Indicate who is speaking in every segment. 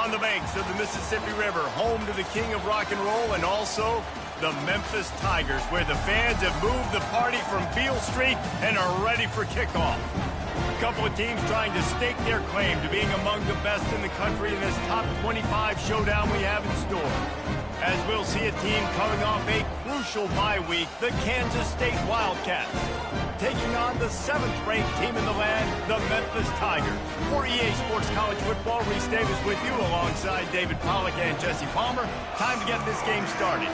Speaker 1: on the banks of the Mississippi River, home to the king of rock and roll and also the Memphis Tigers, where the fans have moved the party from Beale Street and are ready for kickoff. A couple of teams trying to stake their claim to being among the best in the country in this top 25 showdown we have in store. As we'll see a team coming off a crucial bye week, the Kansas State Wildcats, taking on the 7th-ranked team in the land, the Memphis Tigers. For EA Sports College Football, Reese Davis with you alongside David Pollack and Jesse Palmer. Time to get this game started.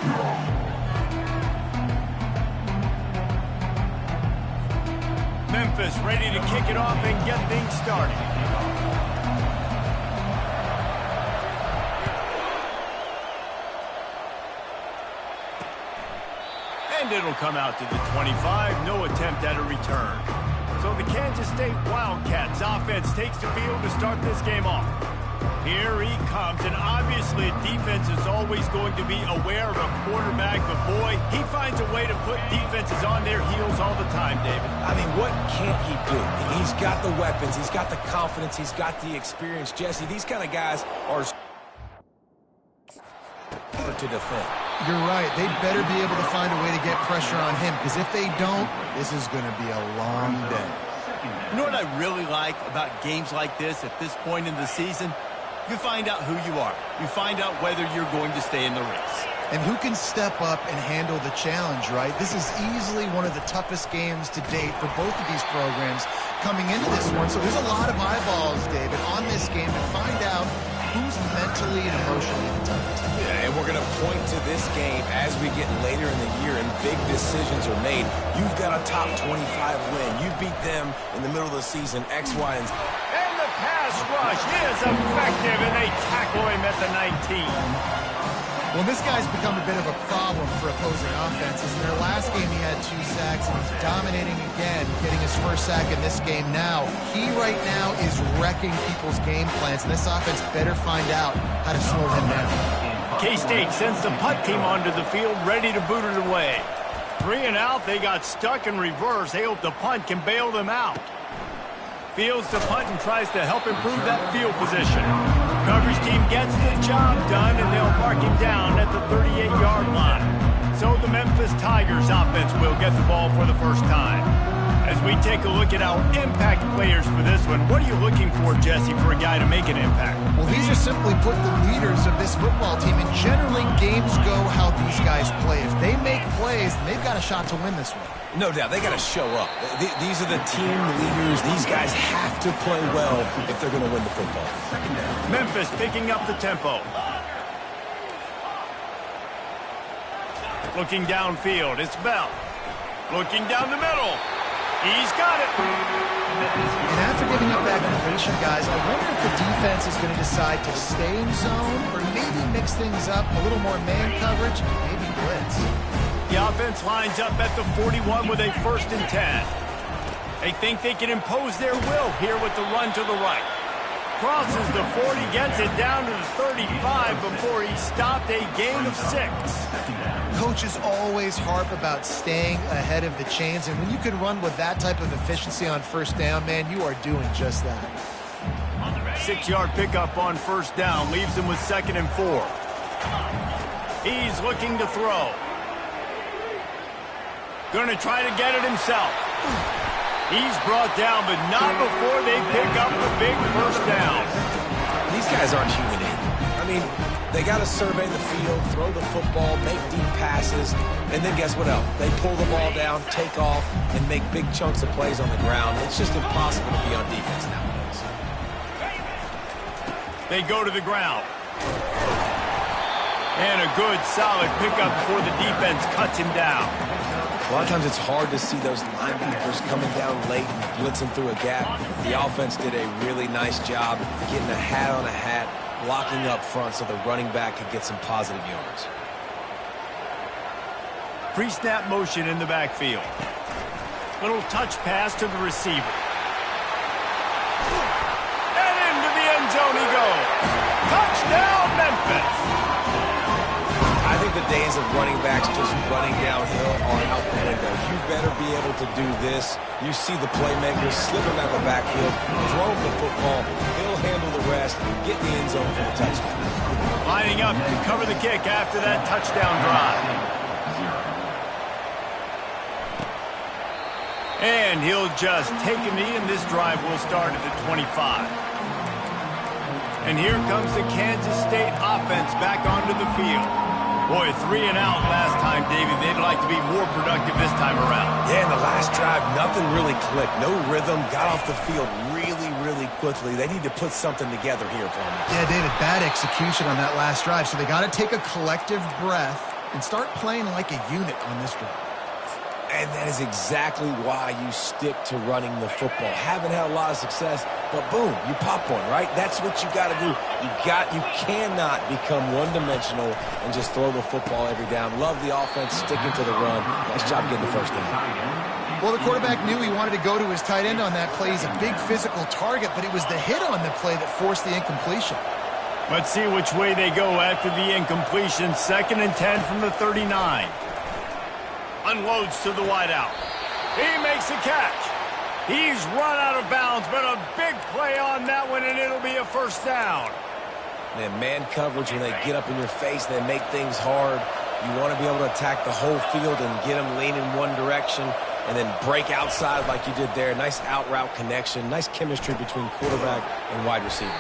Speaker 1: Memphis ready to kick it off and get things started. And it'll come out to the 25, no attempt at a return. So the Kansas State Wildcats offense takes the field to start this game off. Here he comes, and obviously defense is always going to be aware of a quarterback, but boy, he finds a way to put defenses on their heels all the time, David.
Speaker 2: I mean, what can't he do? He's got the weapons, he's got the confidence, he's got the experience. Jesse, these kind of guys are to defend.
Speaker 3: You're right. They better be able to find a way to get pressure on him, because if they don't, this is going to be a long day.
Speaker 1: You know what I really like about games like this at this point in the season? You find out who you are. You find out whether you're going to stay in the race.
Speaker 3: And who can step up and handle the challenge, right? This is easily one of the toughest games to date for both of these programs coming into this one. So there's a lot of eyeballs, David, on this game to find out who's mentally and emotionally the toughest.
Speaker 2: Yeah, and we're going to point to this game as we get later in the year and big decisions are made. You've got a top 25 win. You beat them in the middle of the season, X, Y, and Z.
Speaker 1: And the pass rush is effective, and they tackle him at the 19.
Speaker 3: Well, this guy's become a bit of a problem for opposing offenses. In their last game, he had 2 sacks, and he's dominating again, getting his first sack in this game now. He right now is wrecking people's game plans, and this offense better find out how to slow him down.
Speaker 1: K-State sends the punt team onto the field, ready to boot it away. 3 and out, they got stuck in reverse. They hope the punt can bail them out. Fields the punt and tries to help improve that field position. Coverage team gets the job done, and they'll mark him down at the 38-yard line. So the Memphis Tigers offense will get the ball for the first time. As we take a look at our impact players for this one, what are you looking for, Jesse, for a guy to make an impact?
Speaker 3: Well, these are simply put the leaders of this football team, and generally games go how these guys play. If they make plays, then they've got a shot to win this one.
Speaker 2: No doubt, they got to show up. These are the team leaders. These guys have to play well if they're going to win the football.
Speaker 1: Memphis picking up the tempo. Looking downfield, it's Bell. Looking down the middle. He's got it.
Speaker 3: And after giving up that completion, guys, I wonder if the defense is going to decide to stay in zone or maybe mix things up, a little more man coverage, maybe blitz.
Speaker 1: The offense lines up at the 41 with a 1st and 10. They think they can impose their will here with the run to the right. Crosses the 40, gets it down to the 35 before he stopped, a gain of 6.
Speaker 3: Coaches always harp about staying ahead of the chains, and when you can run with that type of efficiency on 1st down, man, you are doing just that.
Speaker 1: 6-yard pickup on 1st down leaves him with 2nd and 4. He's looking to throw. Going to try to get it himself. He's brought down, but not before they pick up the big 1st down.
Speaker 2: These guys aren't human in. I mean, they got to survey the field, throw the football, make deep passes, and then guess what else? They pull the ball down, take off, and make big chunks of plays on the ground. It's just impossible to be on defense nowadays.
Speaker 1: They go to the ground. And a good, solid pickup before the defense cuts him down.
Speaker 2: A lot of times it's hard to see those linebackers coming down late and blitzing through a gap. The offense did a really nice job getting a hat on a hat, blocking up front so the running back could get some positive yards.
Speaker 1: Pre-snap motion in the backfield. Little touch pass to the receiver. And into the end zone he goes. Touchdown, Memphis!
Speaker 2: I think the days days of running backs just running downhill are out the window. You better be able to do this. You see the playmakers slipping out of the backfield, throw him the football. He'll handle the rest, get in the end zone for the touchdown.
Speaker 1: Lining up to cover the kick after that touchdown drive. And he'll just take a knee, and this drive will start at the 25. And here comes the Kansas State offense back onto the field. Boy, 3 and out last time, David. They'd like to be more productive this time around.
Speaker 2: Yeah, in the last drive, nothing really clicked. No rhythm, got off the field really quickly. They need to put something together here, Palmer.
Speaker 3: Yeah, David, bad execution on that last drive. So they got to take a collective breath and start playing like a unit on this drive.
Speaker 2: And that is exactly why you stick to running the football. Haven't had a lot of success, but boom, you pop one, right? That's what you got to do. You cannot become one-dimensional and just throw the football every down. Love the offense sticking to the run. Nice job getting the first down.
Speaker 3: Well, the quarterback knew he wanted to go to his tight end on that play. He's a big physical target, but it was the hit on the play that forced the incompletion.
Speaker 1: Let's see which way they go after the incompletion. 2nd and 10 from the 39. Unloads to the wideout. He makes the catch. He's run out of bounds, but a big play on that one, and it'll be a first down.
Speaker 2: Man coverage, when they get up in your face, they make things hard. You want to be able to attack the whole field and get them leaning one direction and then break outside like you did there. Nice out-route connection. Nice chemistry between quarterback and wide receiver.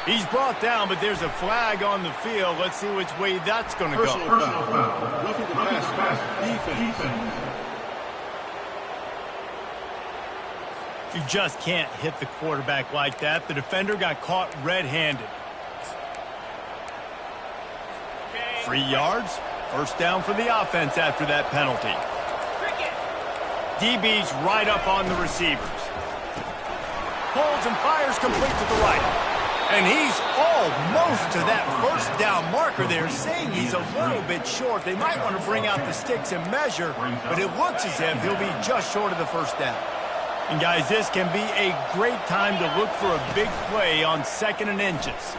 Speaker 1: He's brought down, but there's a flag on the field. Let's see which way that's going to go.
Speaker 4: Personal foul. Roughing the pass. Defense.
Speaker 1: You just can't hit the quarterback like that. The defender got caught red-handed. 3 yards. First down for the offense after that penalty. DB's right up on the receivers. Holds and fires complete to the right. And he's almost to that first down marker there, saying he's a little bit short. They might want to bring out the sticks and measure, but it looks as if he'll be just short of the first down. And guys, this can be a great time to look for a big play on 2nd and inches.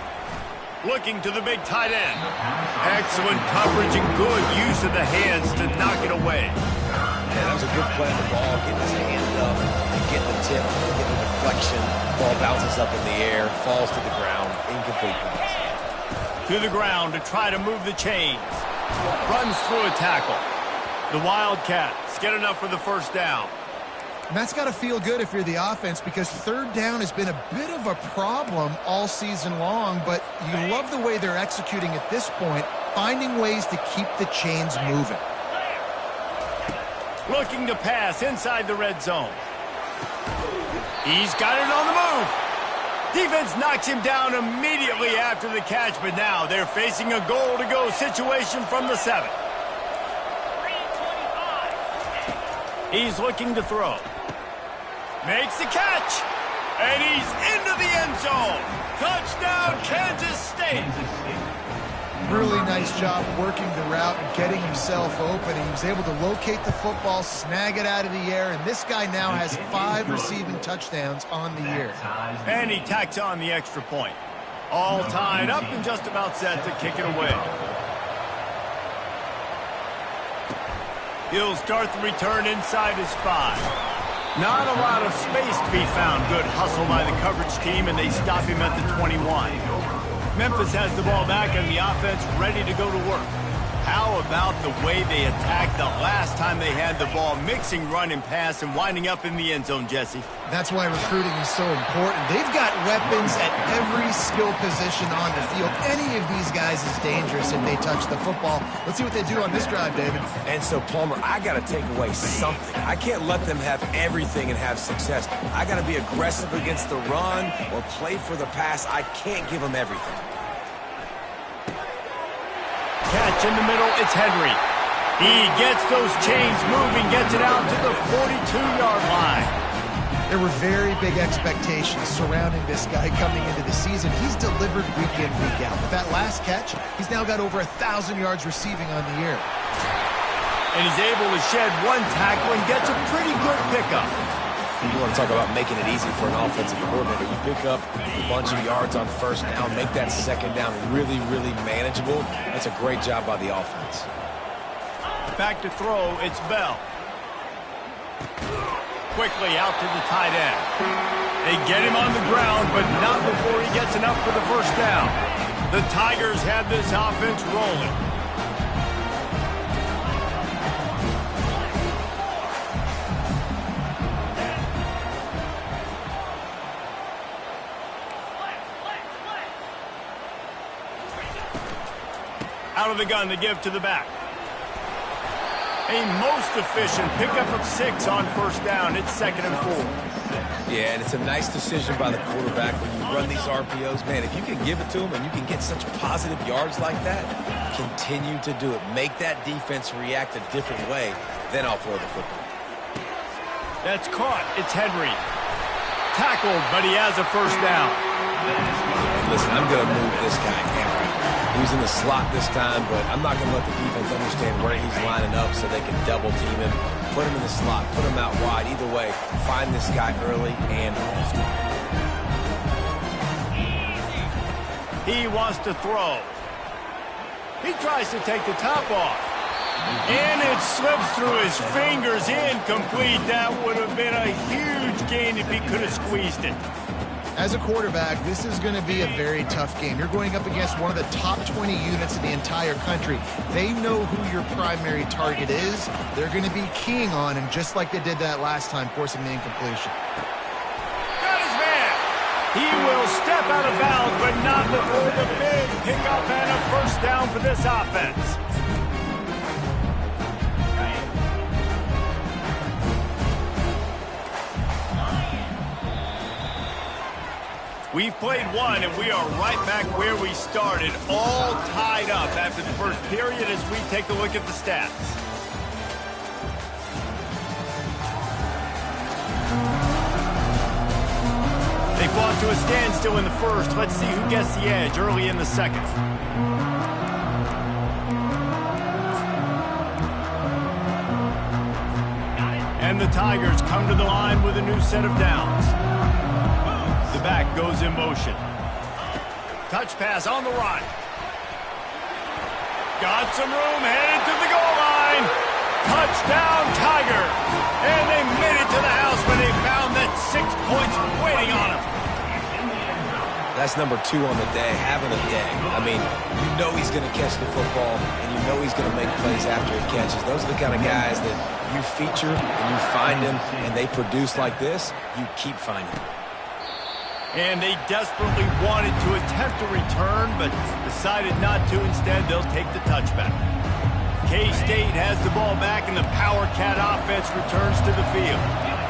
Speaker 1: Looking to the big tight end. Excellent coverage and good use of the hands to knock it away.
Speaker 2: Yeah, that was a good play on the ball, getting his hand up, and getting the tip, getting the deflection. Ball bounces up in the air, falls to the ground, incomplete pass.
Speaker 1: To the ground to try to move the chains. Runs through a tackle. The Wildcats get enough for the first down.
Speaker 3: And that's got to feel good if you're the offense, because 3rd down has been a bit of a problem all season long, but you love the way they're executing at this point, finding ways to keep the chains moving.
Speaker 1: Looking to pass inside the red zone. He's got it on the move. Defense knocks him down immediately after the catch, but now they're facing a goal-to-go situation from the 7. He's looking to throw. Makes the catch. And he's into the end zone. Touchdown, Kansas State.
Speaker 3: Really nice job working the route and getting himself open. He was able to locate the football, snag it out of the air, and this guy now has 5 receiving touchdowns on the year.
Speaker 1: And he tacks on the extra point. All tied up and just about set to kick it away. He'll start the return inside his 5. Not a lot of space to be found. Good hustle by the coverage team, and they stop him at the 21. Memphis has the ball back and the offense ready to go to work. How about the way they attacked the last time they had the ball, mixing run and pass and winding up in the end zone, Jesse?
Speaker 3: That's why recruiting is so important. They've got weapons at every skill position on the field. Any of these guys is dangerous if they touch the football. Let's see what they do on this drive, David.
Speaker 2: And so, Palmer, I got to take away something. I can't let them have everything and have success. I got to be aggressive against the run or play for the pass. I can't give them everything.
Speaker 1: Catch in the middle, it's Henry. He gets those chains moving, gets it out to the 42-yard line.
Speaker 3: There were very big expectations surrounding this guy coming into the season. He's delivered week in, week out. With that last catch, he's now got over 1,000 yards receiving on the year.
Speaker 1: And he's able to shed one tackle and gets a pretty good pickup.
Speaker 2: You want to talk about making it easy for an offensive coordinator. You pick up a bunch of yards on first down, make that second down really, really manageable. That's a great job by the offense.
Speaker 1: Back to throw, it's Bell. Quickly out to the tight end. They get him on the ground, but not before he gets enough for the first down. The Tigers have this offense rolling. Out of the gun, to give to the back. A most efficient pickup of 6 on first down. It's 2nd and 4.
Speaker 2: Yeah, and it's a nice decision by the quarterback when you run these RPOs. Man, if you can give it to him and you can get such positive yards like that, continue to do it. Make that defense react a different way, then I'll throw the football.
Speaker 1: That's caught. It's Henry. Tackled, but he has a first down.
Speaker 2: Yeah, listen, I'm going to move this guy after. He's in the slot this time, but I'm not going to let the defense understand where he's lining up so they can double team him. Put him in the slot, put him out wide. Either way, find this guy early and often.
Speaker 1: He wants to throw. He tries to take the top off. And it slips through his fingers, incomplete. That would have been a huge gain if he could have squeezed it.
Speaker 3: As a quarterback, this is going to be a very tough game. You're going up against one of the top 20 units in the entire country. They know who your primary target is. They're going to be keying on him just like they did that last time, forcing the incompletion.
Speaker 1: Got his man. He will step out of bounds, but not before the big pickup and a first down for this offense. We've played one, and we are right back where we started, all tied up after the first period as we take a look at the stats. They fought to a standstill in the first. Let's see who gets the edge early in the second. And the Tigers come to the line with a new set of downs. The back goes in motion. Touch pass on the run. Got some room, headed to the goal line. Touchdown, Tigers. And they made it to the house when they found that 6 points waiting on them.
Speaker 2: That's number 2 on the day, having a day. I mean, you know he's going to catch the football, and you know he's going to make plays after he catches. Those are the kind of guys that you feature and you find them, and they produce like this, you keep finding them.
Speaker 1: And they desperately wanted to attempt a return, but decided not to. Instead, they'll take the touchback. K-State has the ball back, and the Power Cat offense returns to the field.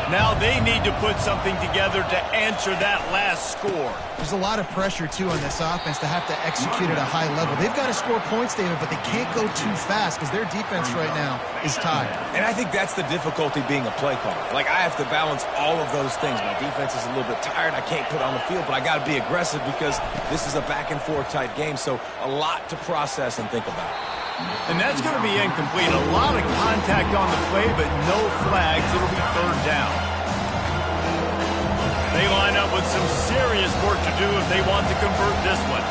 Speaker 1: Now they need to put something together to answer that last score.
Speaker 3: There's a lot of pressure, too, on this offense to have to execute at a high level. They've got to score points, David, but they can't go too fast because their defense right now is tired. And
Speaker 2: I think that's the difficulty being a play caller. Like, I have to balance all of those things. My defense is a little bit tired. I can't put on the field, but I got to be aggressive because this is a back-and-forth type game, so a lot to process and think about.
Speaker 1: And that's going to be incomplete. A lot of contact on the play, but no flags. It'll be third down. They line up with some serious work to do if they want to convert this one.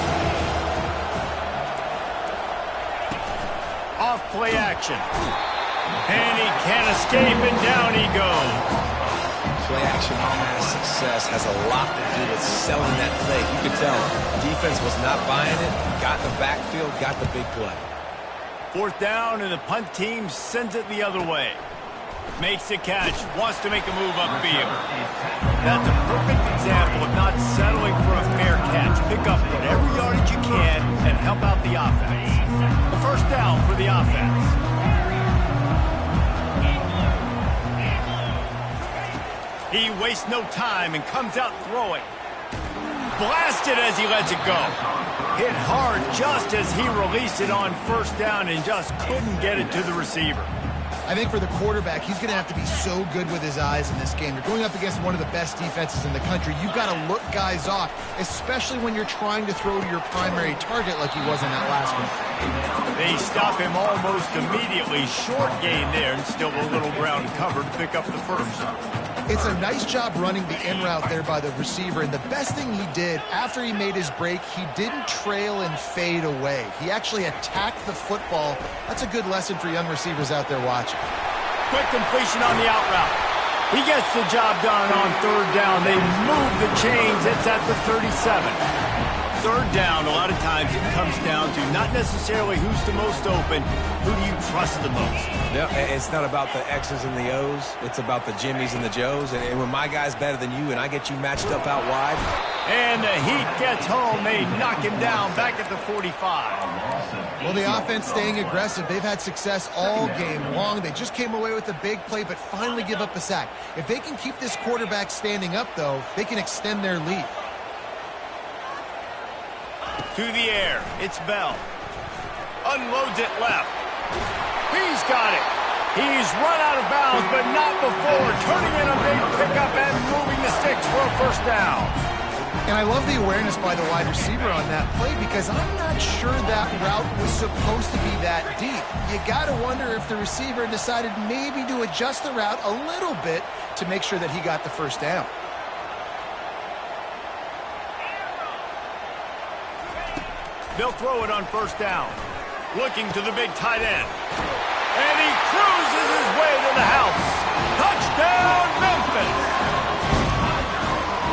Speaker 1: Off play action. And he can't escape, and down he goes.
Speaker 2: Play action pass success has a lot to do with selling that fake. You could tell defense was not buying it, got in the backfield, got the big play.
Speaker 1: Fourth down, and the punt team sends it the other way. Makes the catch, wants to make a move upfield. That's a perfect example of not settling for a fair catch. Pick up whatever yardage you can and help out the offense. The first down for the offense. He wastes no time and comes out throwing. Blasted as he lets it go. Hit hard just as he released it on first down and just couldn't get it to the receiver.
Speaker 3: I think for the quarterback, he's going to have to be so good with his eyes in this game. You're going up against one of the best defenses in the country. You've got to look guys off, especially when you're trying to throw to your primary target like he was in that last one.
Speaker 1: They stop him almost immediately. Short gain there, and still a little ground covered to pick up the first.
Speaker 3: It's a nice job running the in route there by the receiver, and the best thing he did after he made his break, he didn't trail and fade away. He actually attacked the football. That's a good lesson for young receivers out there watching.
Speaker 1: Quick completion on the out route. He gets the job done on third down. They move the chains. It's at the 37. Third down, a lot of times it comes down to not necessarily who's the most open, who do you trust the most?
Speaker 2: Yeah, it's not about the X's and the O's. It's about the Jimmies and the Joes. And when my guy's better than you and I get you matched up out wide.
Speaker 1: And the heat gets home. They knock him down back at the 45.
Speaker 3: Well, the offense staying aggressive. They've had success all game long. They just came away with a big play, but finally give up a sack. If they can keep this quarterback standing up, though, they can extend their lead.
Speaker 1: To the air, it's Bell. Unloads it left. He's got it. He's run out of bounds, but not before turning in a big pickup and moving the sticks for a first down.
Speaker 3: And I love the awareness by the wide receiver on that play because I'm not sure that route was supposed to be that deep. You got to wonder if the receiver decided maybe to adjust the route a little bit to make sure that he got the first down.
Speaker 1: They'll throw it on first down. Looking to the big tight end. And he cruises his way to the house. Touchdown, Memphis!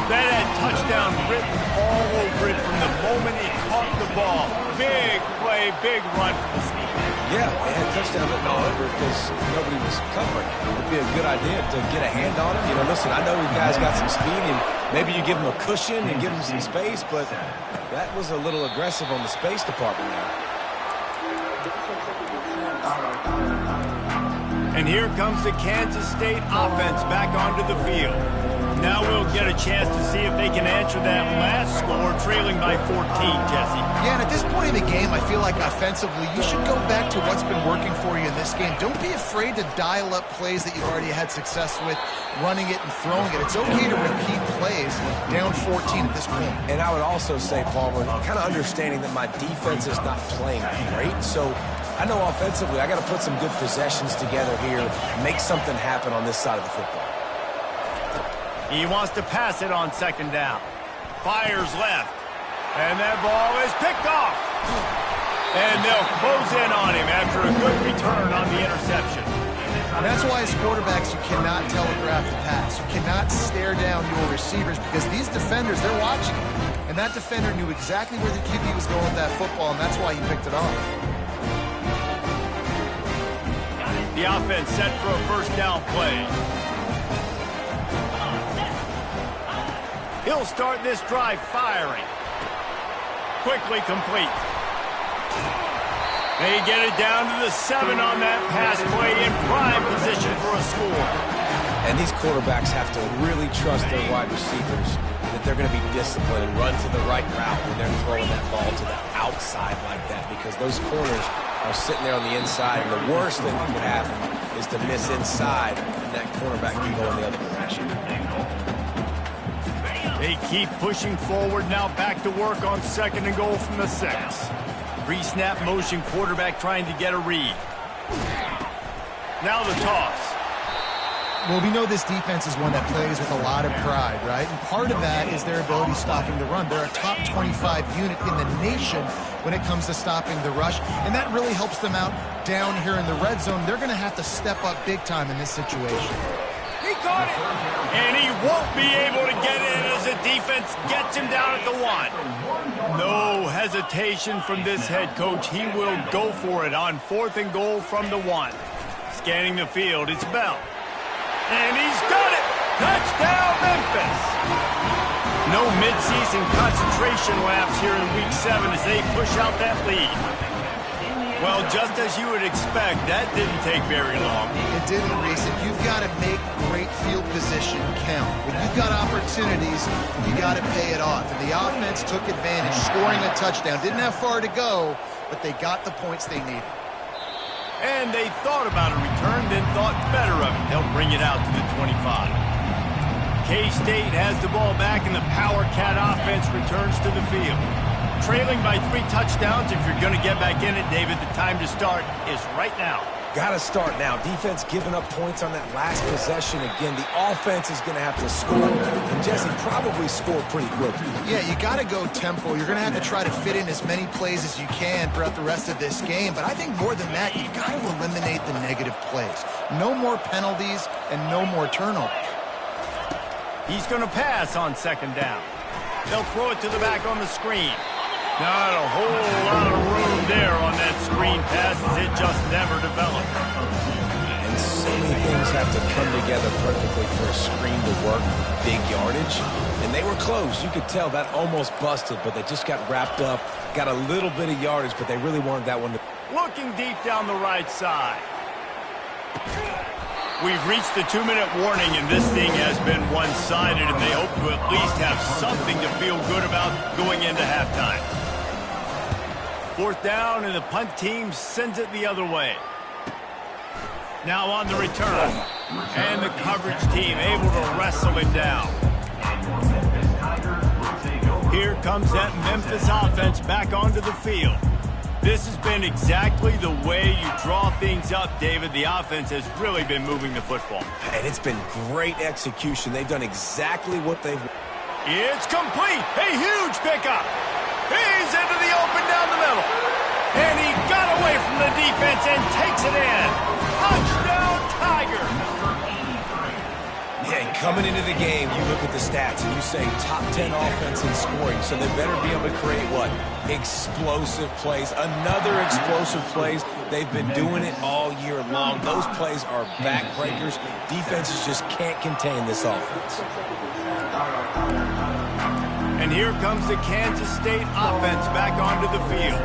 Speaker 1: That had touchdown written all over it from the moment he caught the ball. Big play, big run for the sneaker.
Speaker 2: Yeah, they had touchdown written all over because nobody was covering. It'd be a good idea to get a hand on him. You know, listen, I know you guys got some speed, and maybe you give him a cushion and give him some space, but that was a little aggressive on the space department there.
Speaker 1: And here comes the Kansas State offense back onto the field. Now we'll get a chance to see if they can answer that last score, trailing by 14, Jesse.
Speaker 3: Yeah, and at this point in the game, I feel like offensively, you should go back to what's been working for you in this game. Don't be afraid to dial up plays that you've already had success with, running it and throwing it. It's okay to repeat plays down 14 at this point.
Speaker 2: And I would also say, Paul, we're kind of understanding that my defense is not playing great, so I know offensively I got to put some good possessions together here, make something happen on this side of the football.
Speaker 1: He wants to pass it on second down. Fires left. And that ball is picked off. And they'll close in on him after a good return on the interception.
Speaker 3: And that's why as quarterbacks you cannot telegraph the pass. You cannot stare down your receivers because these defenders, they're watching. And that defender knew exactly where the QB was going with that football, and that's why he picked it off.
Speaker 1: The offense set for a first down play. He'll start this drive firing. Quickly complete. They get it down to the 7 on that pass play in prime position for a score.
Speaker 2: And these quarterbacks have to really trust their wide receivers that they're going to be disciplined and run to the right route when they're throwing that ball to the outside like that because those corners are sitting there on the inside. And the worst thing that could happen is to miss inside and that quarterback can go in the other direction.
Speaker 1: They keep pushing forward now, back to work on second and goal from the 6. Pre-snap motion, quarterback trying to get a read. Now the toss.
Speaker 3: Well, we know this defense is one that plays with a lot of pride, right? And part of that is their ability stopping the run. They're a top 25 unit in the nation when it comes to stopping the rush, and that really helps them out down here in the red zone. They're going to have to step up big time in this situation.
Speaker 1: He caught it, and he won't be able to get in as the defense gets him down at the 1. No hesitation from this head coach. He will go for it on 4th and goal from the 1. Scanning the field, it's Bell. And he's got it! Touchdown, Memphis! No midseason concentration laps here in Week 7 as they push out that lead. Well, just as you would expect, that didn't take very long.
Speaker 3: It didn't, Reese. You've got to make great field position count. When you've got opportunities, you got to pay it off. And the offense took advantage, scoring a touchdown. Didn't have far to go, but they got the points they needed.
Speaker 1: And they thought about a return, then thought better of it. They'll bring it out to the 25. K-State has the ball back, and the Power Cat offense returns to the field. Trailing by 3 touchdowns. If you're going to get back in it, David, the time to start is right now.
Speaker 2: Got to start now. Defense giving up points on that last possession again. The offense is going to have to score. And Jesse probably scored pretty quickly.
Speaker 3: Yeah, you got to go tempo. You're going to have to try to fit in as many plays as you can throughout the rest of this game. But I think more than that, you've got to eliminate the negative plays. No more penalties and no more turnovers.
Speaker 1: He's going to pass on second down. They'll throw it to the back on the screen. Not a whole lot of room there on that screen pass as it just never developed.
Speaker 2: And so many things have to come together perfectly for a screen to work, big yardage. And they were close. You could tell that almost busted, but they just got wrapped up, got a little bit of yardage, but they really wanted that one to...
Speaker 1: Looking deep down the right side. We've reached the 2-minute warning, and this thing has been one-sided, and they hope to at least have something to feel good about going into halftime. Fourth down, and the punt team sends it the other way. Now on the return, and the coverage team able to wrestle him down. Here comes that Memphis offense back onto the field. This has been exactly the way you draw things up, David. The offense has really been moving the football.
Speaker 2: And it's been great execution. They've done exactly what they've...
Speaker 1: It's complete. A huge pickup. He's into the open down the middle. And he got away from the defense and takes it in. Touchdown, Tiger.
Speaker 2: Yeah, and coming into the game, you look at the stats and you say top 10 offense in scoring, so they better be able to create what? Explosive plays. Another explosive plays. They've been doing it all year long. Those plays are backbreakers. Defenses just can't contain this offense.
Speaker 1: And here comes the Kansas State offense back onto the field.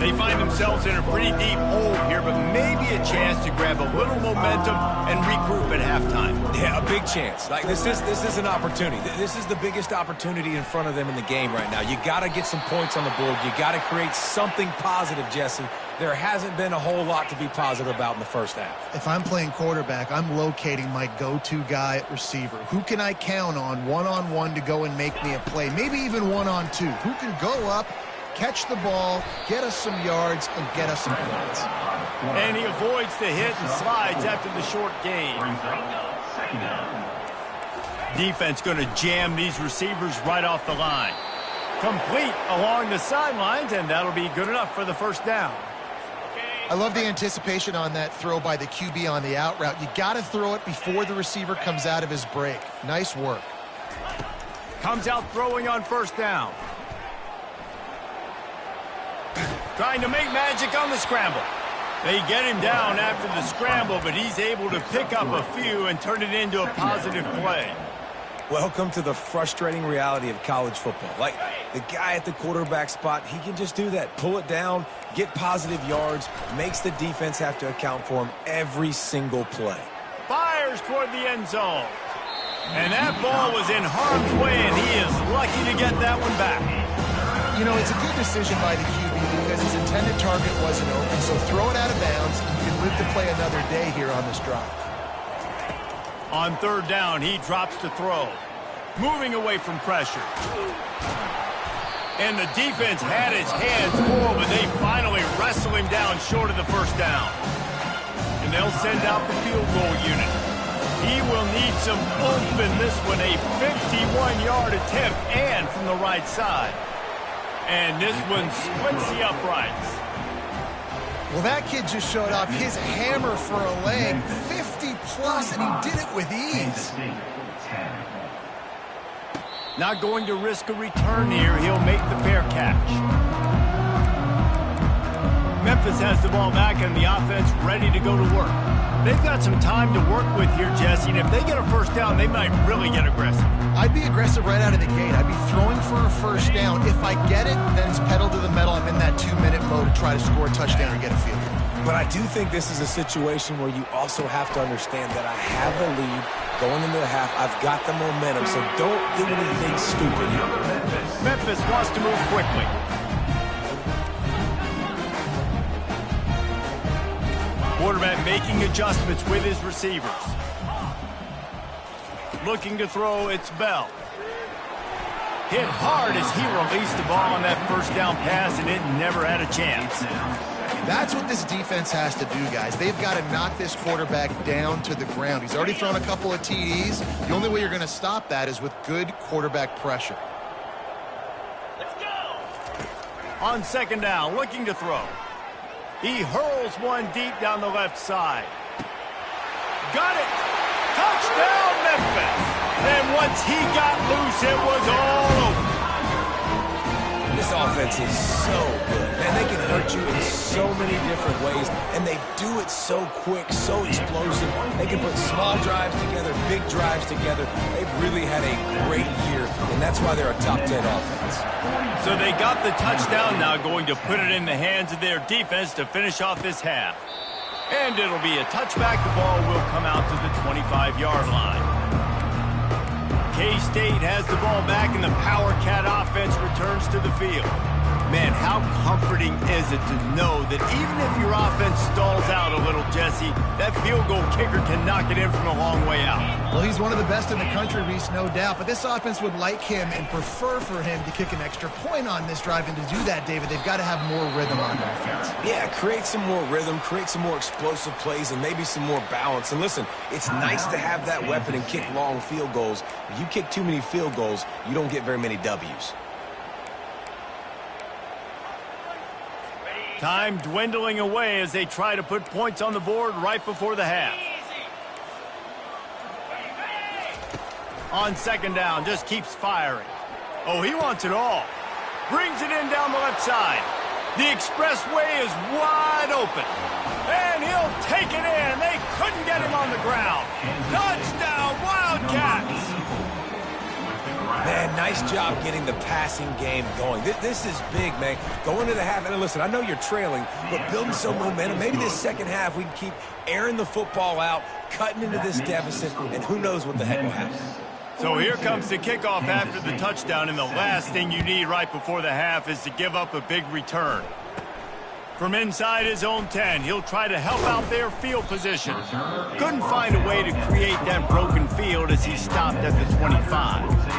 Speaker 1: They find themselves in a pretty deep hole here, but maybe a chance to grab a little momentum and regroup at halftime.
Speaker 2: Yeah, a big chance. Like this is an opportunity. This is the biggest opportunity in front of them in the game right now. You got to get some points on the board. You got to create something positive, Jesse. There hasn't been a whole lot to be positive about in the first half.
Speaker 3: If I'm playing quarterback, I'm locating my go-to guy at receiver. Who can I count on one-on-one to go and make me a play? Maybe even one-on-two. Who can go up, catch the ball, get us some yards, and get us some points.
Speaker 1: And he avoids the hit and slides after the short gain. Defense going to jam these receivers right off the line. Complete along the sidelines, and that'll be good enough for the first down.
Speaker 3: I love the anticipation on that throw by the QB on the out route. You got to throw it before the receiver comes out of his break. Nice work.
Speaker 1: Comes out throwing on first down. Trying to make magic on the scramble. They get him down after the scramble, but he's able to pick up a few and turn it into a positive play.
Speaker 2: Welcome to the frustrating reality of college football. Like, the guy at the quarterback spot, he can just do that. Pull it down, get positive yards, makes the defense have to account for him every single play.
Speaker 1: Fires toward the end zone. And that ball was in harm's way, and he is lucky to get that one back.
Speaker 3: You know, it's a good decision by the QB because his intended target wasn't open, so throw it out of bounds. You can live to play another day here on this drive.
Speaker 1: On third down, he drops to throw. Moving away from pressure. And the defense had his hands full, but they finally wrestle him down short of the first down. And they'll send out the field goal unit. He will need some oomph in this one, a 51-yard attempt and from the right side. And this one splits the uprights.
Speaker 3: Well, that kid just showed off his hammer for a leg, 50-plus, and he did it with ease.
Speaker 1: Not going to risk a return here. He'll make the fair catch. Memphis has the ball back and the offense ready to go to work. They've got some time to work with here, Jesse, and if they get a first down, they might really get aggressive.
Speaker 3: I'd be aggressive right out of the gate. I'd be throwing for a first down. If I get it, then it's pedal to the metal. I'm in that 2-minute mode to try to score a touchdown or get a field goal.
Speaker 2: But I do think this is a situation where you also have to understand that I have the lead going into the half. I've got the momentum, so don't do anything stupid here.
Speaker 1: Memphis wants to move quickly. Quarterback making adjustments with his receivers. Looking to throw, it's Bell. Hit hard as he released the ball on that first down pass, and it never had a chance.
Speaker 3: That's what this defense has to do, guys. They've got to knock this quarterback down to the ground. He's already thrown a couple of TDs. The only way you're going to stop that is with good quarterback pressure.
Speaker 1: Let's go! On second down, looking to throw. He hurls one deep down the left side. Got it! Touchdown, Memphis! And once he got loose, it was all over.
Speaker 2: This offense is so good. Man, they can hurt you in so many different ways, and they do it so quick, so explosive. They can put small drives together, big drives together. They've really had a great year, and that's why they're a top 10 offense.
Speaker 1: So they got the touchdown, now going to put it in the hands of their defense to finish off this half. And it'll be a touchback. The ball will come out to the 25-yard line. K-State has the ball back, and the Power Cat offense returns to the field. Man, how comforting is it to know that even if your offense stalls out a little, Jesse, that field goal kicker can knock it in from a long way out.
Speaker 3: Well, he's one of the best in the country, Reese, no doubt. But this offense would like him and prefer for him to kick an extra point on this drive. And to do that, David, they've got to have more rhythm on offense.
Speaker 2: Yeah, create some more rhythm, create some more explosive plays, and maybe some more balance. And listen, it's nice to have that weapon and kick long field goals. If you kick too many field goals, you don't get very many W's.
Speaker 1: Time dwindling away as they try to put points on the board right before the half. On second down, just keeps firing. Oh, he wants it all. Brings it in down the left side. The expressway is wide open. And he'll take it in. They couldn't get him on the ground. Touchdown, Wildcats!
Speaker 2: Man, nice job getting the passing game going. This is big, man. Going into the half, and listen, I know you're trailing, but building some momentum. Maybe this second half we can keep airing the football out, cutting into this deficit, and who knows what the heck will happen.
Speaker 1: So here comes the kickoff after the touchdown, and the last thing you need right before the half is to give up a big return. From inside his own 10, he'll try to help out their field position. Couldn't find a way to create that broken field as he stopped at the 25.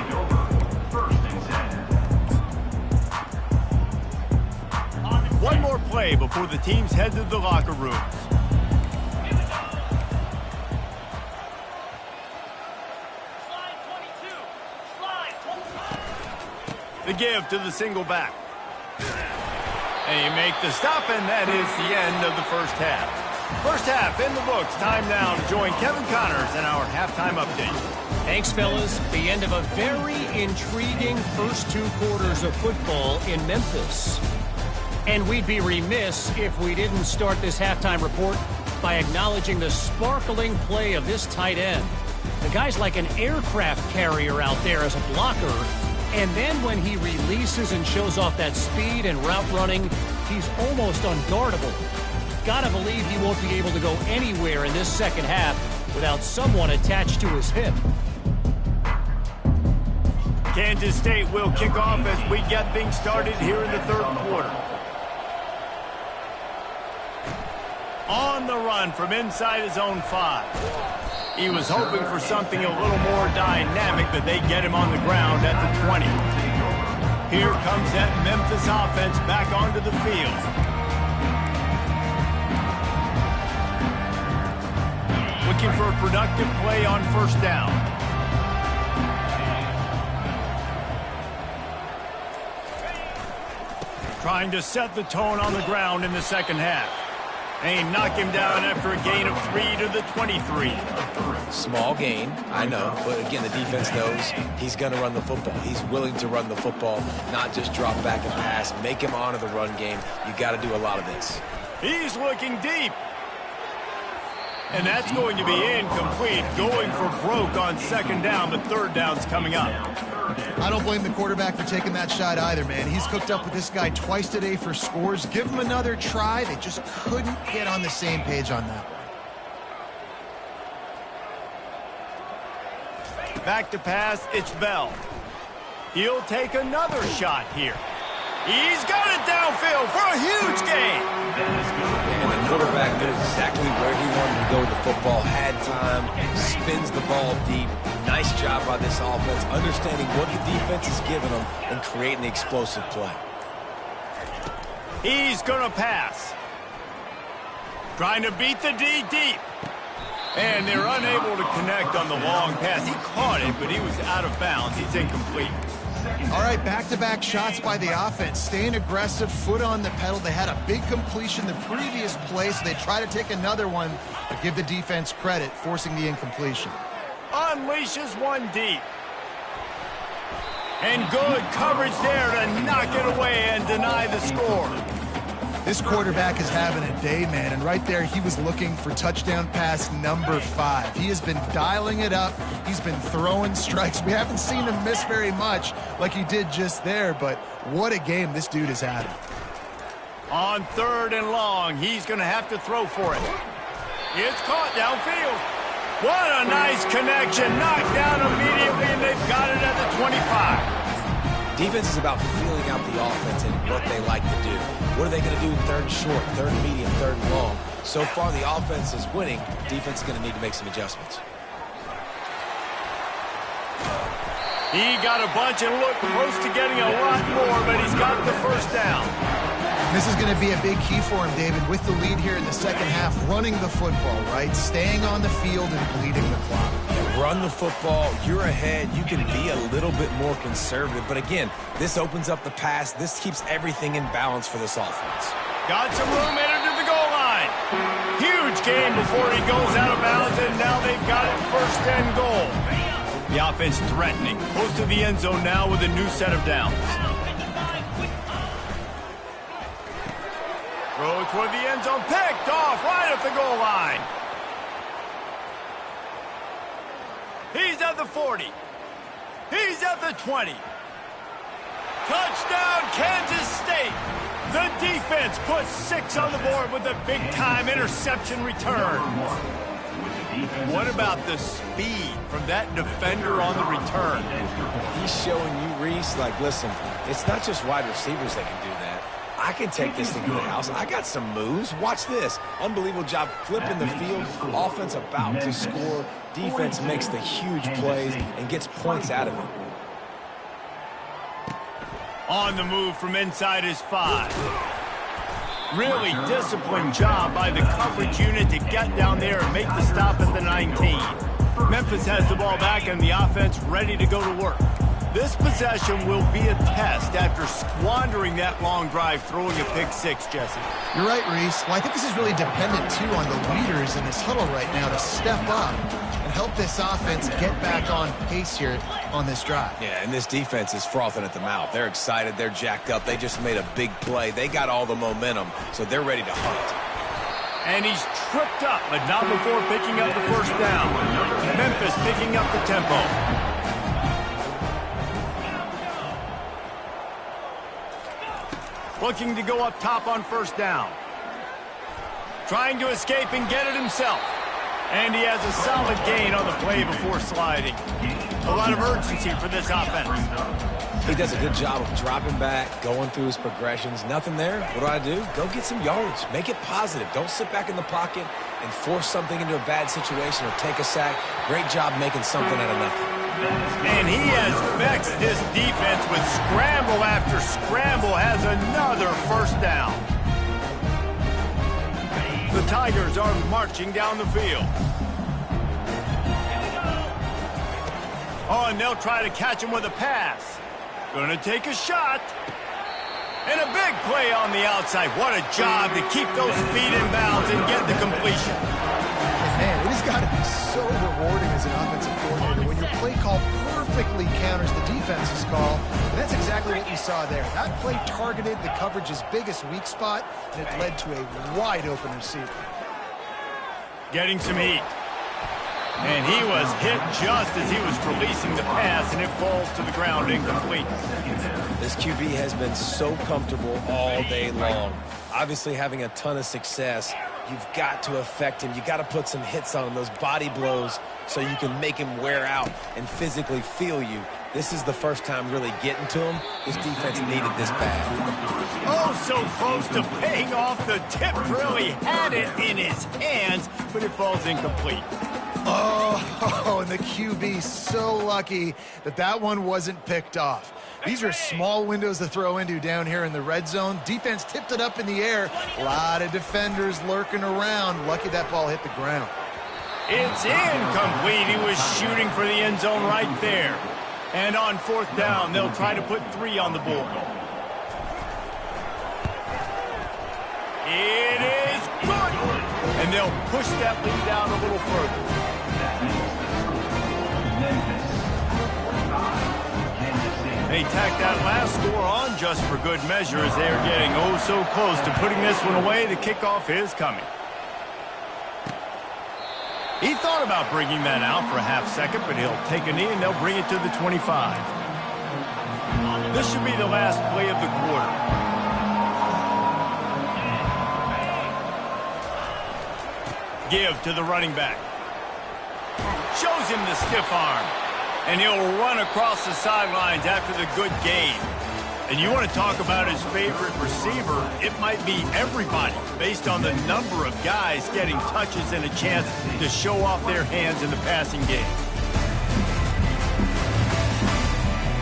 Speaker 1: One more play before the teams head to the locker rooms. The give to the single back. And you make the stop, and that is the end of the first half. First half in the books. Time now to join Kevin Connors in our halftime update.
Speaker 5: Thanks, fellas. The end of a very intriguing first two quarters of football in Memphis. And we'd be remiss if we didn't start this halftime report by acknowledging the sparkling play of this tight end. The guy's like an aircraft carrier out there as a blocker. And then when he releases and shows off that speed and route running, he's almost unguardable. Gotta believe he won't be able to go anywhere in this second half without someone attached to his hip.
Speaker 1: Kansas State will kick off as we get things started here in the third quarter. On the run from inside his own 5. He was hoping for something a little more dynamic, but they get him on the ground at the 20. Here comes that Memphis offense back onto the field. Looking for a productive play on first down. Trying to set the tone on the ground in the second half. They knock him down after a gain of 3 to the 23.
Speaker 2: Small gain, I know, but again, the defense knows he's going to run the football. He's willing to run the football, not just drop back and pass, make him honor the run game. You got to do a lot of this.
Speaker 1: He's looking deep. And that's going to be incomplete, going for broke on second down, but third down's coming up.
Speaker 3: I don't blame the quarterback for taking that shot either, man. He's cooked up with this guy twice today for scores. Give him another try. They just couldn't get on the same page on that one.
Speaker 1: Back to pass, it's Bell. He'll take another shot here. He's got it downfield for a huge gain.
Speaker 2: And the quarterback knows exactly where he wanted to go with the football, had time, spins the ball deep. Nice job by this offense, understanding what the defense is giving them and creating the explosive play.
Speaker 1: He's going to pass. Trying to beat the D deep. And they're unable to connect on the long pass. He caught it, but he was out of bounds. He's incomplete.
Speaker 3: All right, back-to-back shots by the offense. Staying aggressive, foot on the pedal. They had a big completion the previous play, so they try to take another one, but give the defense credit, forcing the incompletion.
Speaker 1: Unleashes one deep. And good coverage there to knock it away and deny the score.
Speaker 3: This quarterback is having a day, man, and right there he was looking for touchdown pass number 5. He has been dialing it up. He's been throwing strikes. We haven't seen him miss very much like he did just there, but what a game this dude has had.
Speaker 1: On 3rd and long, he's going to have to throw for it. It's caught downfield. What a nice connection. Knocked down immediately, and they've got it at the 25.
Speaker 2: Defense is about feeling out the offense and what they like to do. What are they going to do in 3rd and short, 3rd and medium, 3rd and long? So far, the offense is winning. Defense is going to need to make some adjustments.
Speaker 1: He got a bunch and looked close to getting a lot more, but he's got the first down.
Speaker 3: This is going to be a big key for him, David, with the lead here in the second half, running the football, right? Staying on the field and bleeding the clock.
Speaker 2: Yeah, run the football. You're ahead. You can be a little bit more conservative. But again, this opens up the pass. This keeps everything in balance for this offense.
Speaker 1: Got some room headed to the goal line. Huge gain before he goes out of bounds, and now they've got it 1st and goal. The offense threatening. Close to the end zone now with a new set of downs. Throw toward the end zone, picked off right at the goal line. He's at the 40. He's at the 20. Touchdown, Kansas State. The defense puts 6 on the board with a big-time interception return. What about the speed from that defender on the return?
Speaker 2: He's showing you, Reese, like, listen, it's not just wide receivers that can do that. I can take this thing to the house. I got some moves. Watch this. Unbelievable job flipping the field. Offense about to score. Defense makes the huge plays and gets points out of it.
Speaker 1: On the move from inside his 5. Really disciplined job by the coverage unit to get down there and make the stop at the 19. Memphis has the ball back and the offense ready to go to work. This possession will be a test after squandering that long drive, throwing a pick-6, Jesse.
Speaker 3: You're right, Reese. Well, I think this is really dependent, too, on the leaders in this huddle right now to step up and help this offense get back on pace here on this drive.
Speaker 2: Yeah, and this defense is frothing at the mouth. They're excited. They're jacked up. They just made a big play. They got all the momentum, so they're ready to hunt.
Speaker 1: And he's tripped up, but not before picking up the 1st down. Memphis picking up the tempo. Looking to go up top on 1st down. Trying to escape and get it himself. And he has a solid gain on the play before sliding. A lot of urgency for this offense.
Speaker 2: He does a good job of dropping back, going through his progressions. Nothing there. What do? Go get some yardage. Make it positive. Don't sit back in the pocket and force something into a bad situation or take a sack. Great job making something out of nothing.
Speaker 1: And he has vexed this defense with scramble after scramble, has another 1st down. The Tigers are marching down the field. Oh, and they'll try to catch him with a pass. Gonna take a shot. And a big play on the outside. What a job to keep those feet in bounds and get the completion.
Speaker 3: Man, it has got to be so rewarding as an offensive coordinator when your play call perfectly counters the defense's call. And that's exactly what we saw there. That play targeted the coverage's biggest weak spot, and it led to a wide-open receiver.
Speaker 1: Getting some heat. And he was hit just as he was releasing the pass, and it falls to the ground incomplete.
Speaker 2: This QB has been so comfortable all day long. Obviously having a ton of success. You've got to affect him. You've got to put some hits on him, those body blows, so you can make him wear out and physically feel you. This is the first time really getting to him. This defense needed this bad.
Speaker 1: Oh, so close to paying off. The tip really had it in his hands, but it falls incomplete.
Speaker 3: Oh, and the QB so lucky that that one wasn't picked off. These are small windows to throw into down here in the red zone. Defense tipped it up in the air. A lot of defenders lurking around. Lucky that ball hit the ground.
Speaker 1: It's incomplete. He was shooting for the end zone right there. And on 4th down, they'll try to put 3 on the board. It is good. And they'll push that lead down a little further. They tack that last score on just for good measure as they are getting oh so close to putting this one away. The kickoff is coming. He thought about bringing that out for a half second, but he'll take a knee and they'll bring it to the 25. This should be the last play of the quarter. Give to the running back. Shows him the stiff arm. And he'll run across the sidelines after the good gain. And you want to talk about his favorite receiver, it might be everybody based on the number of guys getting touches and a chance to show off their hands in the passing game.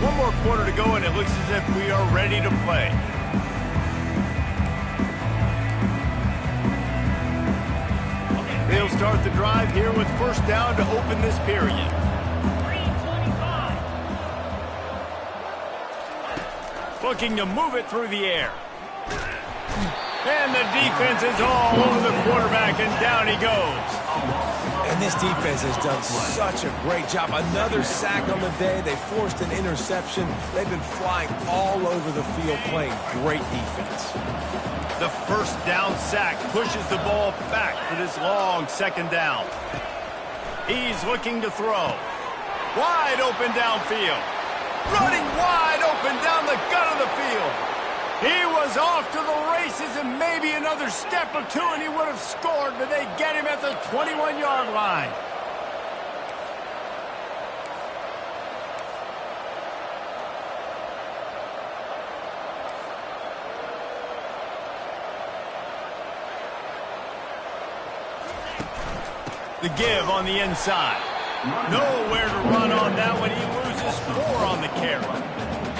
Speaker 1: One more quarter to go and it looks as if we are ready to play. They'll start the drive here with 1st down to open this period. Looking to move it through the air. And the defense is all over the quarterback, and down he goes.
Speaker 2: And this defense has done such a great job. Another sack on the day. They forced an interception. They've been flying all over the field playing great defense.
Speaker 1: The 1st down sack pushes the ball back for this long 2nd down. He's looking to throw. Wide open downfield. Running wide open down the gut of the field. He was off to the races and maybe another step or two and he would have scored, but they get him at the 21-yard line. The give on the inside. Nowhere to run on that one. He loses 4 on the carry.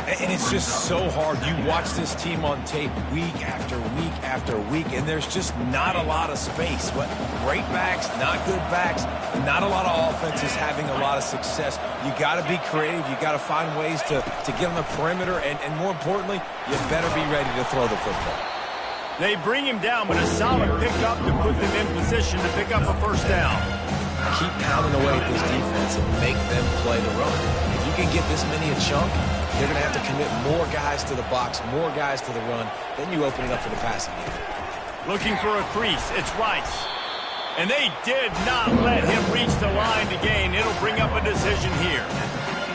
Speaker 2: And it's just so hard. You watch this team on tape week after week after week, and there's just not a lot of space. Great backs, not good backs, not a lot of offenses having a lot of success. You got to be creative. You got to find ways to get on the perimeter, and more importantly, you better be ready to throw the football.
Speaker 1: They bring him down, but a solid pickup to put them in position to pick up a 1st down.
Speaker 2: Keep pounding away at this defense and make them play the run. If you can get this many a chunk, they're going to have to commit more guys to the box, more guys to the run. Then you open it up for the passing game.
Speaker 1: Looking for a crease. It's Rice. And they did not let him reach the line to gain. It'll bring up a decision here.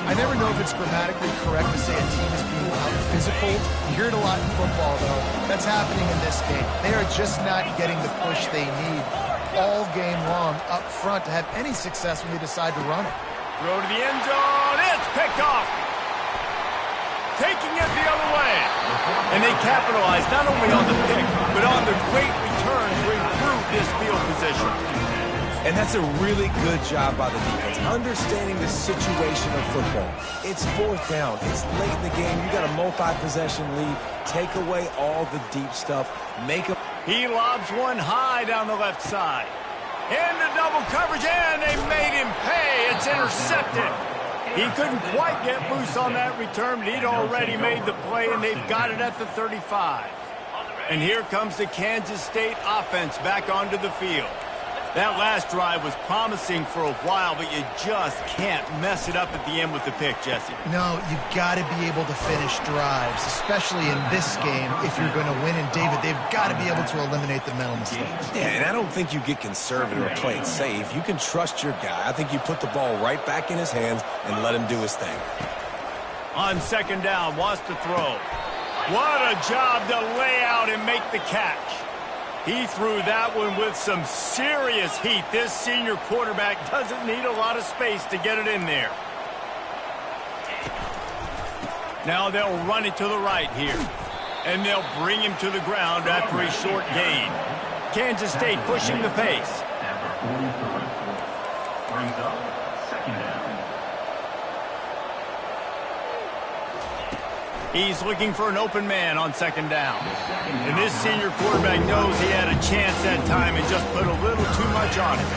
Speaker 3: I never know if it's grammatically correct to say a team is being out-physical. You hear it a lot in football, though. That's happening in this game. They are just not getting the push they need all game long up front to have any success when they decide to run it.
Speaker 1: Throw to the end zone. It's picked off. Taking it the other way. And they capitalize not only on the pick, but on the great return to improve this field position.
Speaker 2: And that's a really good job by the defense, understanding the situation of football. It's 4th down. It's late in the game. You got a multi-possession lead. Take away all the deep stuff. Make a...
Speaker 1: He lobs one high down the left side. Into double coverage, and they made him pay. It's intercepted. He couldn't quite get loose on that return, but he'd already made the play, and they've got it at the 35. And here comes the Kansas State offense back onto the field. That last drive was promising for a while, but you just can't mess it up at the end with the pick, Jesse.
Speaker 3: No, you got to be able to finish drives, especially in this game if you're going to win. And, David, they've got to be able to eliminate the mental mistakes.
Speaker 2: Yeah, and I don't think you get conservative or play it safe. You can trust your guy. I think you put the ball right back in his hands and let him do his thing.
Speaker 1: On 2nd down, wants to throw. What a job to lay out and make the catch. He threw that one with some serious heat. This senior quarterback doesn't need a lot of space to get it in there. Now they'll run it to the right here. And they'll bring him to the ground after a short gain. Kansas State pushing the pace.
Speaker 4: Brings up 2nd down.
Speaker 1: He's looking for an open man on second down. And this senior quarterback knows he had a chance that time and just put a little too much on it.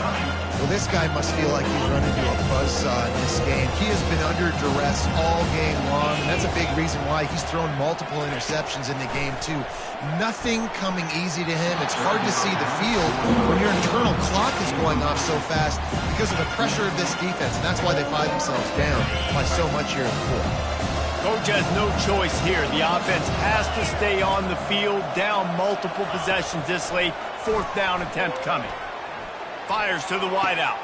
Speaker 3: Well, this guy must feel like he's run into a buzzsaw in this game. He has been under duress all game long, and that's a big reason why he's thrown multiple interceptions in the game, too. Nothing coming easy to him. It's hard to see the field when your internal clock is going off so fast because of the pressure of this defense, and that's why they find themselves down by so much here in the fourth.
Speaker 1: Coach has no choice here. The offense has to stay on the field, down multiple possessions this late. Fourth down attempt coming. Fires to the wideout.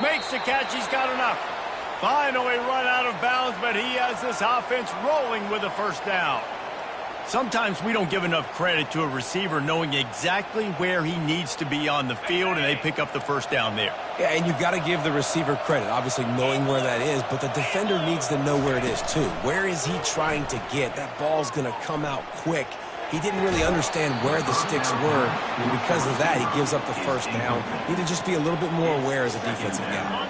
Speaker 1: Makes the catch. He's got enough. Finally run out of bounds, but he has this offense rolling with a first down. Sometimes we don't give enough credit to a receiver knowing exactly where he needs to be on the field, and they pick up the first down there.
Speaker 2: Yeah, and you've got to give the receiver credit, obviously knowing where that is, but the defender needs to know where it is too. Where is he trying to get? That ball's going to come out quick. He didn't really understand where the sticks were, and because of that, he gives up the first down. Need to just be a little bit more aware as a defensive guy.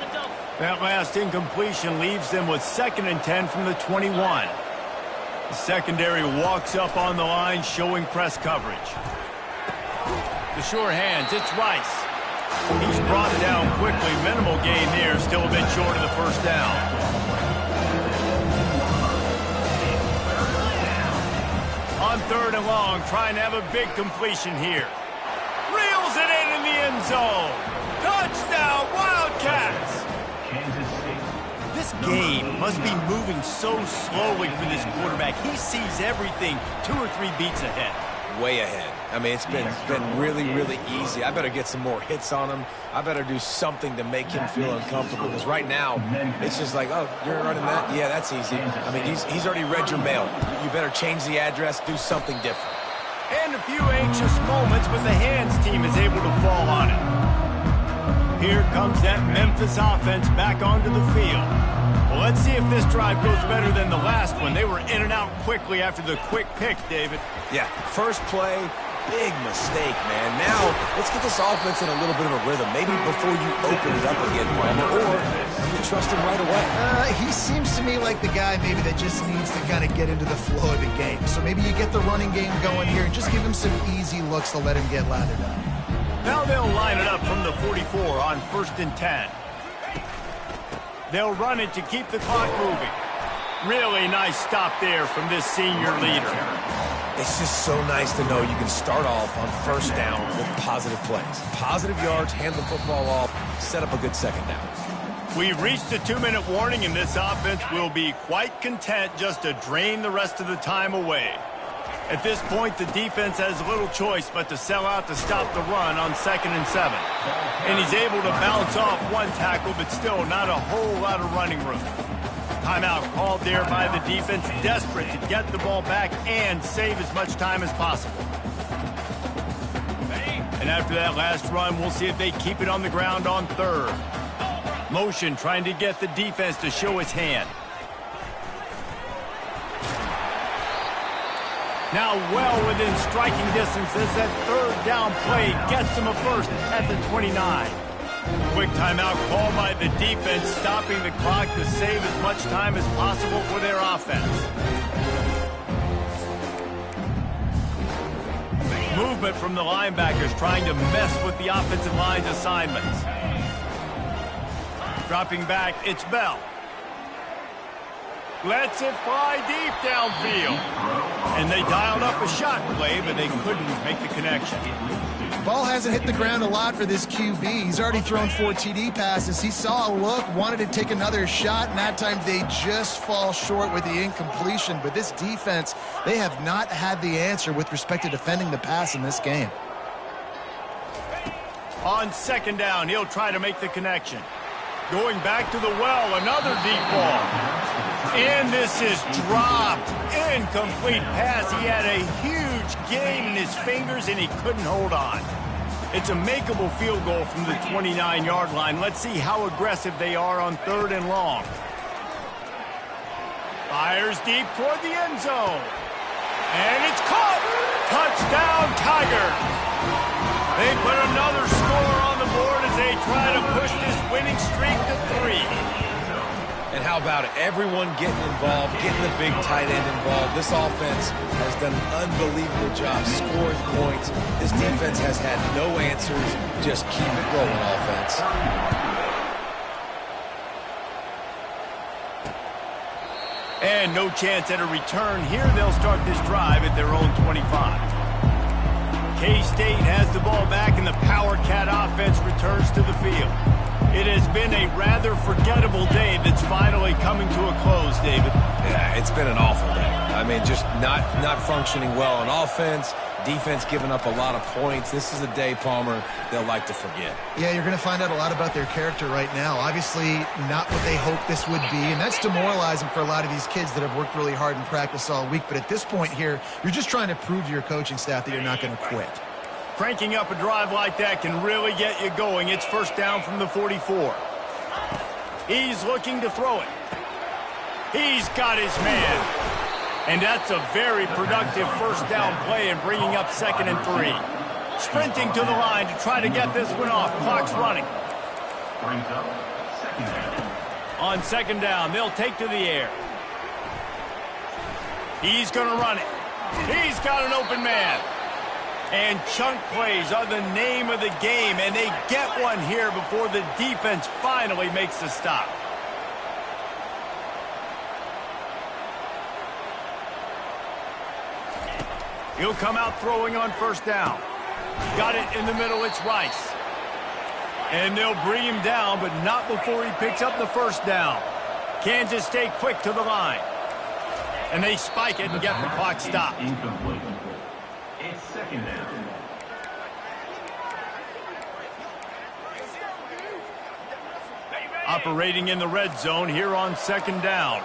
Speaker 1: That last incompletion leaves them with 2nd and 10 from the 21. The secondary walks up on the line, showing press coverage. The sure hands, it's Rice. He's brought down quickly. Minimal gain there, still a bit short of the first down. On 3rd and long, trying to have a big completion here. Reels it in the end zone. Touchdown, Wildcats! This game must be moving so slowly for this quarterback. He sees everything 2 or 3 beats ahead.
Speaker 2: Way ahead. I mean, it's been really, really easy. I better get some more hits on him. I better do something to make him feel uncomfortable, because right now, it's just like, oh, you're running that? Yeah, that's easy. I mean, he's already read your mail. You better change the address, do something different.
Speaker 1: And a few anxious moments, but the hands team is able to fall on it. Here comes that Memphis offense back onto the field. Well, let's see if this drive goes better than the last one. They were in and out quickly after the quick pick, David.
Speaker 2: Yeah, first play, big mistake, man. Now, let's get this offense in a little bit of a rhythm. Maybe before you open it up again, Palmer, or you trust him right away.
Speaker 3: He seems to me like the guy maybe that just needs to kind of get into the flow of the game. So maybe you get the running game going here and just give him some easy looks to let him get lathered up.
Speaker 1: Now they'll line it up from the 44 on 1st and 10. They'll run it to keep the clock moving. Really nice stop there from this senior leader.
Speaker 2: It's just so nice to know you can start off on first down with positive plays. Positive yards, hand the football off, set up a good second down.
Speaker 1: We've reached the 2-minute warning, and this offense will be quite content just to drain the rest of the time away. At this point, the defense has little choice but to sell out to stop the run on 2nd and 7. And he's able to bounce off one tackle, but still not a whole lot of running room. Timeout called there by the defense, desperate to get the ball back and save as much time as possible. And after that last run, we'll see if they keep it on the ground on 3rd. Motion trying to get the defense to show his hand. Now well within striking distance as that 3rd down play gets him a first at the 29. Quick timeout called by the defense, stopping the clock to save as much time as possible for their offense. Movement from the linebackers trying to mess with the offensive line's assignments. Dropping back, it's Bell. Lets it fly deep downfield. And they dialed up a shot play, but they couldn't make the connection.
Speaker 3: Ball hasn't hit the ground a lot for this QB. He's already thrown 4 TD passes. He saw a look, wanted to take another shot, and that time they just fall short with the incompletion. But this defense, they have not had the answer with respect to defending the pass in this game.
Speaker 1: On 2nd down, he'll try to make the connection. Going back to the well, another deep ball. And this is dropped. Incomplete pass. He had a huge gain in his fingers, and he couldn't hold on. It's a makeable field goal from the 29-yard line. Let's see how aggressive they are on 3rd and long. Fires deep toward the end zone. And it's caught. Touchdown, Tigers. They put another score on the board as they try to push this winning streak to 3.
Speaker 2: And how about it? Everyone getting involved, getting the big tight end involved. This offense has done an unbelievable job scoring points. This defense has had no answers. Just keep it rolling, offense.
Speaker 1: And no chance at a return here. They'll start this drive at their own 25. K-State has the ball back, and the Power Cat offense returns to the field. It has been a rather forgettable day that's finally coming to a close, David.
Speaker 2: Yeah, it's been an awful day. I mean, just not functioning well on offense. Defense giving up a lot of points. This is a day, Palmer, they'll like to forget.
Speaker 3: Yeah, you're going to find out a lot about their character right now. Obviously, not what they hoped this would be, and that's demoralizing for a lot of these kids that have worked really hard in practice all week. But at this point here, you're just trying to prove to your coaching staff that you're not going to quit.
Speaker 1: Cranking up a drive like that can really get you going. It's first down from the 44. He's looking to throw it. He's got his man. And that's a very productive first down play and bringing up 2nd and 3. Sprinting to the line to try to get this one off. Clock's running. On 2nd down, they'll take to the air. He's going to run it. He's got an open man. And chunk plays are the name of the game, and they get one here before the defense finally makes the stop. He'll come out throwing on first down. Got it in the middle, it's Rice. And they'll bring him down, but not before he picks up the first down. Kansas State quick to the line. And they spike it and get the clock stopped.
Speaker 4: Incomplete. It's 2nd down.
Speaker 1: Operating in the red zone here on 2nd down.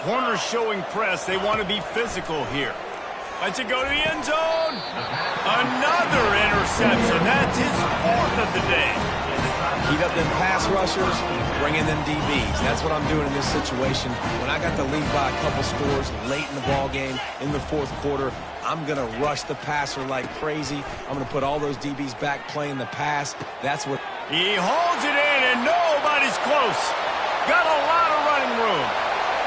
Speaker 1: Corners showing press. They want to be physical here. Let's it go to the end zone. Another interception. That's his 4th of the day.
Speaker 2: Heat up them pass rushers, bring in them DBs. That's what I'm doing in this situation. When I got the lead by a couple scores late in the ball game, in the 4th quarter, I'm going to rush the passer like crazy. I'm going to put all those DBs back playing the pass. That's what...
Speaker 1: He holds it in, and nobody's close. Got a lot of running room.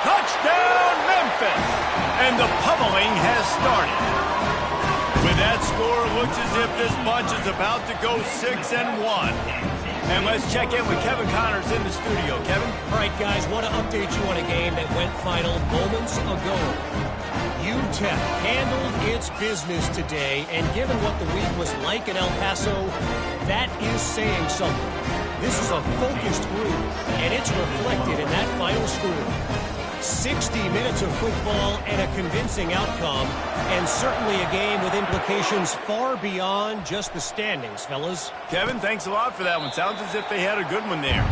Speaker 1: Touchdown, Memphis! And the pummeling has started. With that score, it looks as if this bunch is about to go 6-1. And let's check in with Kevin Connors in the studio. Kevin?
Speaker 5: All right, guys, want to update you on a game that went final moments ago. UTEP handled its business today, and given what the week was like in El Paso, that is saying something. This is a focused group, and it's reflected in that final score. 60 minutes of football and a convincing outcome, and certainly a game with implications far beyond just the standings, fellas.
Speaker 1: Kevin, thanks a lot for that one. Sounds as if they had a good one there.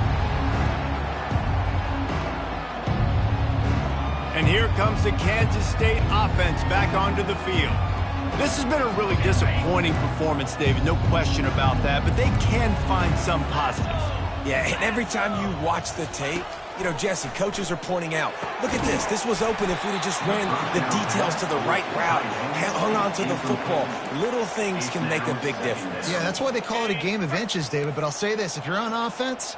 Speaker 1: And here comes the Kansas State offense back onto the field. This has been a really disappointing performance, David, no question about that, but they can find some positives.
Speaker 2: Yeah, and every time you watch the tape, you know, Jesse, coaches are pointing out, look at this. This was open if we'd have just ran the details to the right route, hung on to the football. Little things can make a big difference.
Speaker 3: Yeah, that's why they call it a game of inches, David. But I'll say this, if you're on offense,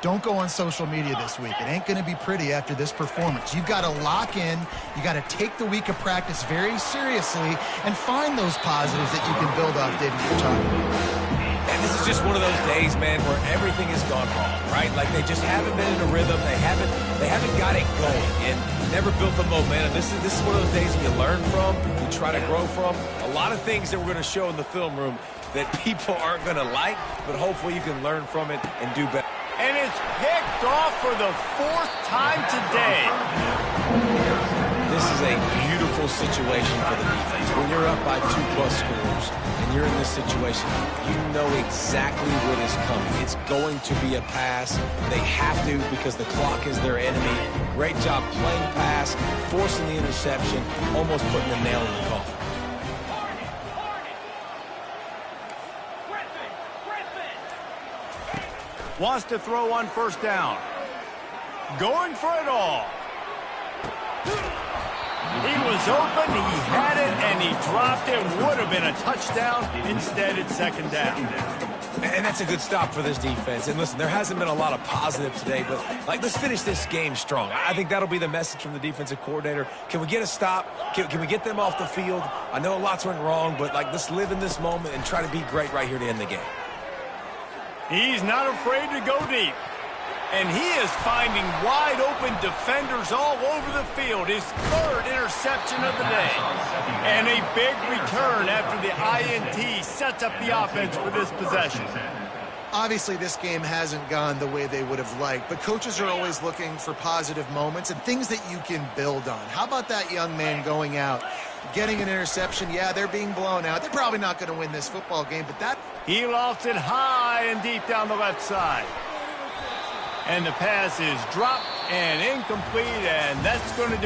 Speaker 3: don't go on social media this week. It ain't going to be pretty after this performance. You've got to lock in. You got to take the week of practice very seriously and find those positives that you can build off, David, you're talking about.
Speaker 2: And this is just one of those days, man, where everything has gone wrong, right? Like they just haven't been in a rhythm. They haven't got it going and never built the momentum. This is one of those days you learn from, you try to grow from. A lot of things that we're going to show in the film room that people aren't going to like, but hopefully you can learn from it and do better.
Speaker 1: And it's picked off for the 4th time today.
Speaker 2: This is a beautiful situation for the defense. When you're up by 2+ scores and you're in this situation, you know exactly what is coming. It's going to be a pass. They have to because the clock is their enemy. Great job playing pass, forcing the interception, almost putting the nail in the coffin.
Speaker 1: Wants to throw on first down. Going for it all. He was open, he had it, and he dropped it. Would have been a touchdown. Instead, it's 2nd down.
Speaker 2: And that's a good stop for this defense. And listen, there hasn't been a lot of positive today, but let's finish this game strong. I think that'll be the message from the defensive coordinator. Can we get a stop? Can we get them off the field? I know lots went wrong, but let's live in this moment and try to be great right here to end the game.
Speaker 1: He's not afraid to go deep. And he is finding wide-open defenders all over the field. His third interception of the day. And a big return after the INT sets up the offense for this possession.
Speaker 3: Obviously, this game hasn't gone the way they would have liked, but coaches are always looking for positive moments and things that you can build on. How about that young man going out, getting an interception? Yeah, they're being blown out. They're probably not going to win this football game, but that...
Speaker 1: He lofts it high and deep down the left side. And the pass is dropped and incomplete, and that's going to do